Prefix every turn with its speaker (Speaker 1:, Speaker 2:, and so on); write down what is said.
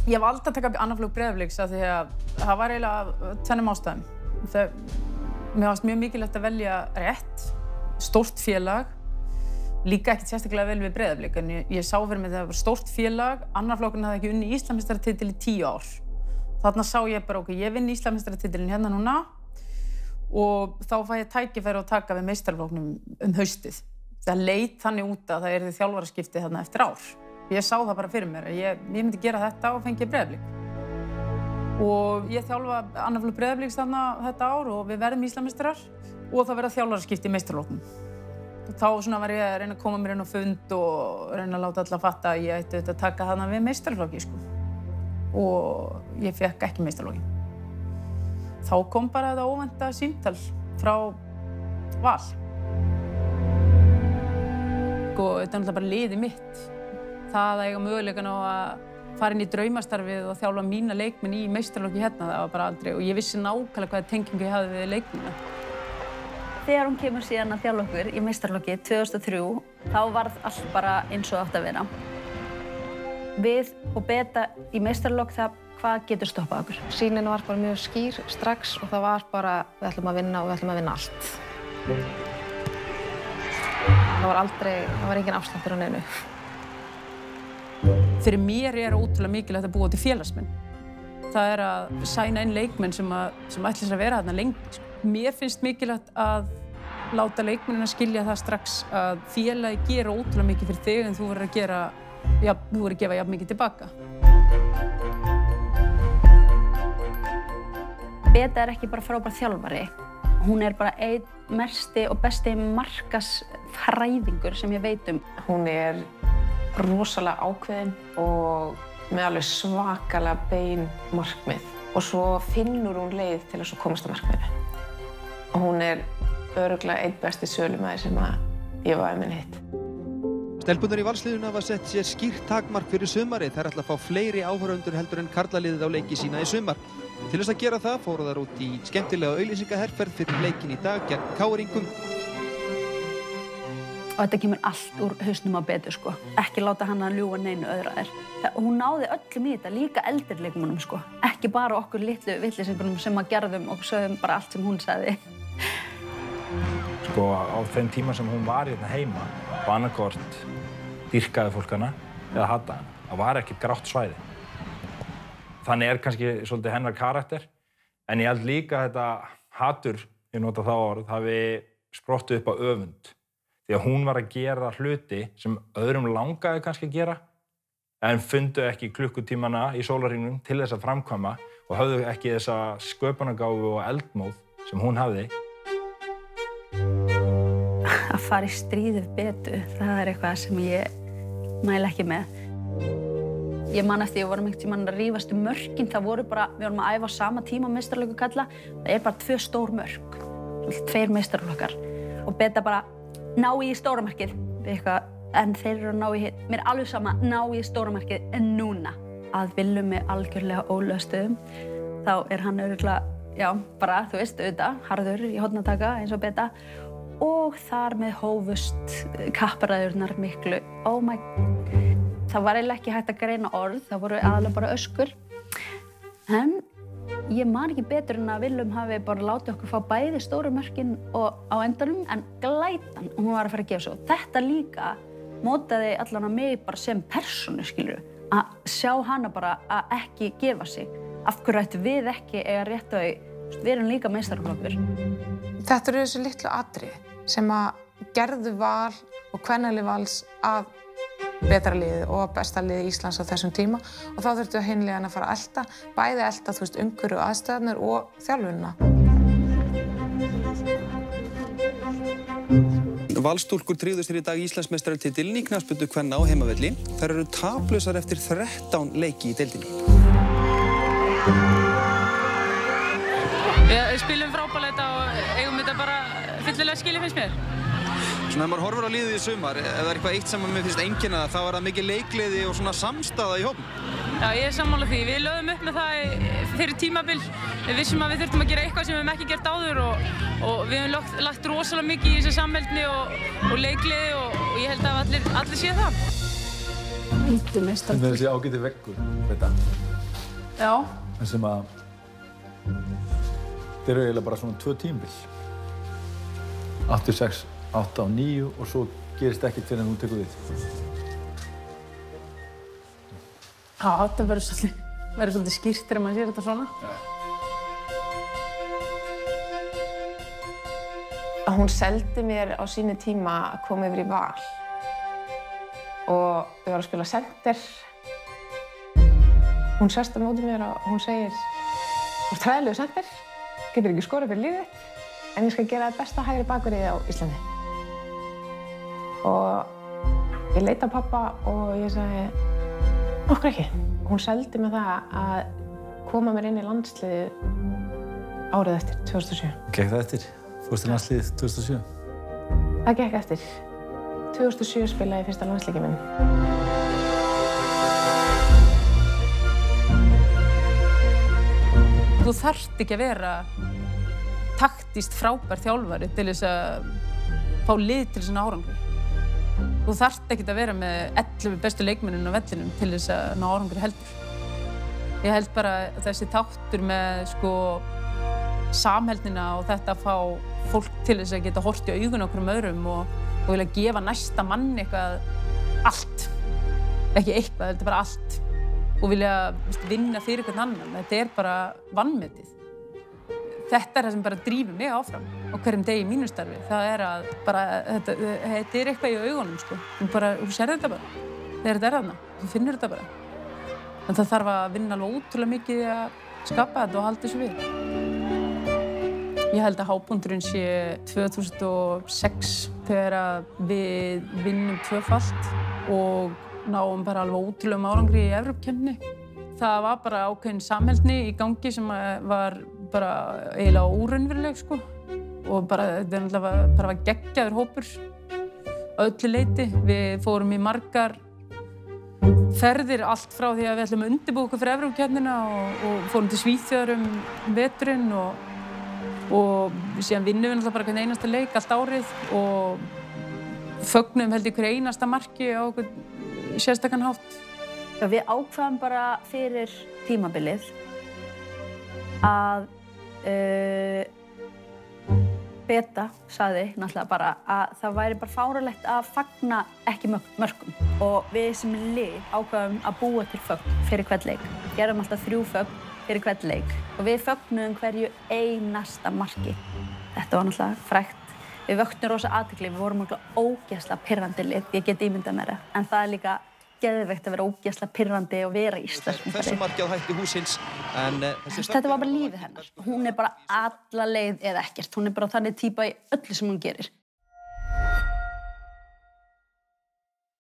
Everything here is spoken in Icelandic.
Speaker 1: Ég valdi að taka annað flug Breiðabliks af því að það var eiginlega tvennum ástæðum. Mér fannst mjög mikilvægt að velja rétt, stórt félag, líka ekkert sérstaklega vel við Breiðablik, en ég sá fyrir mig þegar það var stórt félag, annar flokkurinn hafði ekki unnið Íslandsmeistaratitil í 10 ár. Þarna sá ég bara, ok, ég vinn Íslandsmeistaratitilinn hérna núna og þá fæ ég tækifæri að taka við meistaraflokknum haustið. Það leit þannig út að það yrði þjálfaraskipti þarna eftir ár. Ég sá það bara fyrir mér að ég myndi gera þetta og fengi Breiðablik. Og ég þjálfa annar flokk Breiðabliks þarna þetta ár og við verðum Íslandsmeistarar og það verða þjálfaraskipti í meistaraflokknum. Þá svona var ég að reyna að koma mér inn á fund og reyna að láta alla fatta að ég ætti að taka þarna við meistaraflokki, sko. Og ég fékk ekki meistaraflokki. Þá kom bara þetta óvænta símtal frá Val. Og þetta er náttúrulega bara liðið mitt. Það að eiga möguleikann á að fara inn í draumastarfið og þjálfa mína leikmenn í meistaraflokki hérna, það var bara aldrei. Og ég vissi nákvæmlega hvaða tengingu ég hafði við leikmennina.
Speaker 2: Þegar hún kemur síðan að þjálfa okkur í meistaraflokki 2003, þá varð allt bara eins og átt að vera. Við og Beta í meistaraflokk, hvað getur stoppað okkur?
Speaker 3: Sýnin var bara mjög skýr strax og það var bara við ætlum að vinna og við ætlum að vinna allt. Það var engin afsláttur á neinu.
Speaker 1: Fyrir mér er ótrúlega mikilvægt að búa til félagsmenn. Það er að sæna inn leikmenn sem ætla sér að vera þarna lengi. Mér finnst mikilvægt að láta leikmennina skilja það strax að félagi gera ótrúlega mikið fyrir þig en þú verður að gefa jafn mikið tilbaka.
Speaker 2: Beta er ekki bara frábær þjálfari. Hún er bara einn mesti og besti markaðsfræðingur sem ég veit um.
Speaker 3: Hún er rosalega ákveðin og með alveg svakalega bein markmið. Og svo finnur hún leið til að svo komast að markmiðinu. Og hún er örugglega einn besti sölumæður sem ég var minn hitt.
Speaker 4: Stelpurnar í Valsliðinu hafa sett sér skýrt takmark fyrir sumarið. Þær ætla að fá fleiri áhorfendur heldur en karlaliðið á leiki sína í sumar. Til þess að gera það fóru þær út í skemmtilega auglýsingaherferð fyrir leikinn í dag gegn KR-ingum.
Speaker 2: Og þetta kemur allt úr hausnum á Betu, sko. Ekki láta hana að ljúga neinu öðru að þér. Og hún náði öllum í þetta, líka eldri leikmönnum, sko. Ekki bara okkur litlu vitleysingunum sem að gerðum og sögðum bara allt sem hún sagði.
Speaker 5: Sko, á þeim tíma sem hún var hérna heima, og annaðhvort dýrkaði fólk hana eða hata hana. Það var ekkert grátt svæði. Þannig er kannski svolítið hennar karakter, en ég held líka að þetta hatur, ég nota það orð, hafi sprottið upp á öfund. Því að hún var að gera hluti sem öðrum langaði kannski að gera, en fundu ekki klukkutímana í sólarhringnum til þess að framkvæma og höfðu ekki þessa sköpunargáfu og eldmóð sem hún hafði.
Speaker 2: Að fara í stríð við Betu, það er eitthvað sem ég mæla ekki með. Ég man eftir ég vorum einhvern tímann að rífast mörkin, það voru bara, við vorum að æfa á sama tíma meistaralöku kalla, það er bara 2 stór mörk, 2 meistaralokkar og Beta bara ná í stóra markið, en þeir eru að ná í hitt, mér er alveg sama, ná í stóra markið en núna. Að Willum er algjörlega ólöstuðum, þá er hann örugglega, já, bara, þú veist, auðvitað, harður í hornataka eins og Beta og þar með hófust kapparæðurnar miklu, oh my god. Það var eiginlega ekki hægt að greina orð, það voru aðalega bara öskur. En ég man ekki betur en að Willum hafi bara látið okkur fá bæði stóru mörkin og á endanum, en glætan, hún var að fara að gefa sig. Þetta líka mótaði allan að mig bara sem persónu, skilurðu, að sjá hana bara að ekki gefa sig. Af hverju ættu við ekki eiga rétt á því, við erum líka meistaraflokkur.
Speaker 3: Þetta eru þessi litlu atriði sem að gerðu Val og kvennalið Vals að betra liði og besta liði Íslands á þessum tíma og þá þurftu hinliðan að fara að elta, bæði elta, þú veist, umhverfi og aðstæðurnar og þjálfunina.
Speaker 4: Valsstúlkur tryggðu sér í dag Íslandsmeistaratitilinn í knattspyrnu kvenna á heimavelli. Þær eru taplausar eftir 13 leiki í deildinni.
Speaker 1: Við spilum frábærlega og eigum þetta bara fyllilega skilið, finnst mér.
Speaker 4: Svona ef maður horfir á liðið í sumar, ef það er eitthvað eitt sem mér finnst einkenna þá er það mikið leikgleði og svona samstaða í hópnum.
Speaker 1: Já, ég er sammála því. Við lögðum upp með það fyrir tímabil. Við vissum að við þurftum að gera eitthvað sem við höfum ekki gert áður og við höfum lagt rosalega mikið í þessu samheldni og leikgleði og ég held að allir séu það.
Speaker 2: Ítu meistar.
Speaker 6: Þetta er þessi ágæti veggur, þetta.
Speaker 1: Já.
Speaker 6: Það sem að þetta eru eiginlega bara svona 2 tímabil. 86, 8 og 9 og svo gerist ekkert fyrir en þú tekur við.
Speaker 1: Já, þetta verður svolítið skýrt þegar maður sér þetta svona.
Speaker 3: Hún seldi mér á sínu tíma að koma yfir í Val og við varum að spila center. Hún sest á móti mér og hún segir: "Þú ert hræðilegur center, getur ekki skorað fyrir lífið þitt, en ég skal gera það besta hægri bakverði á Íslandi." Og ég leit á pabba og ég sagði: "Af hverju ekki?" Hún seldi mér það að koma mér inn í landsliðið árið eftir, 2007.
Speaker 6: Gekk það eftir? Fórst til landsliðið 2007?
Speaker 3: Það gekk eftir. 2007 spilaði ég fyrsta landsleikinn minn.
Speaker 1: Þú þarft ekki að vera taktískt frábær þjálfari til þess að fá lið til svona árangri. Þú þarft ekki að vera með 11 bestu leikmennina á vellinum til þess að ná árangri heldur. Ég held bara þessi þáttur með samheldnina og þetta að fá fólk til þess að geta horft í augun á hverjum öðrum og vilja gefa næsta mann eitthvað allt. Ekki eitthvað, þetta er bara allt. Og vilja vinna fyrir hvern annan. Þetta er bara vanmetið. Þetta er það sem bara drífur mig áfram á hverjum degi í mínu starfi. Það er að bara, þetta er eitthvað í augunum, sko. Þú sér þetta bara. Þegar þetta er þarna. Þú finnur þetta bara. En það þarf að vinna alveg ótrúlega mikið í að skapa þetta og halda þessu við. Ég held að hápunkturinn sé 2006 þegar við vinnum 2-falt og náum bara alveg ótrúlegum árangri í Evrópukeppninni. Það var bara ákveðin samheldni í gangi sem var bara eiginlega óraunveruleg, sko. Og bara, þetta var geggjaður hópur á öllu leyti. Við fórum í margar ferðir, allt frá því að við ætlum að undirbúa okkur fyrir Evrópukeppnina og fórum til Svíþjóðar veturinn og síðan vinnum við náttúrulega bara hvern einasta leik allt árið og fögnum held ég hverju einasta marki á okkur sérstakann hátt.
Speaker 2: Já, við ákvaðum bara fyrir tímabilið að Beta sagði náttúrulega bara að það væri bara fáránlegt að fagna ekki mörkum og við sem lið ákvaðum að búa til fögn fyrir hvern leik. Gerðum alltaf 3 fögn fyrir hvern leik og við fögnuðum hverju einasta marki. Þetta var náttúrulega frægt. Við vöktum rosa athygli, við vorum náttúrulega ógeðslega pirrandi lið, ég get ímyndað mér það. En það er líka geðveikt að vera ógeðslega pirrandi og vera íslenskt.
Speaker 4: Þessu marki á hætti húsins.
Speaker 2: Þetta var bara lífið hennar. Hún er bara alla leið eða ekkert. Hún er bara þannig týpa í öllu sem hún gerir.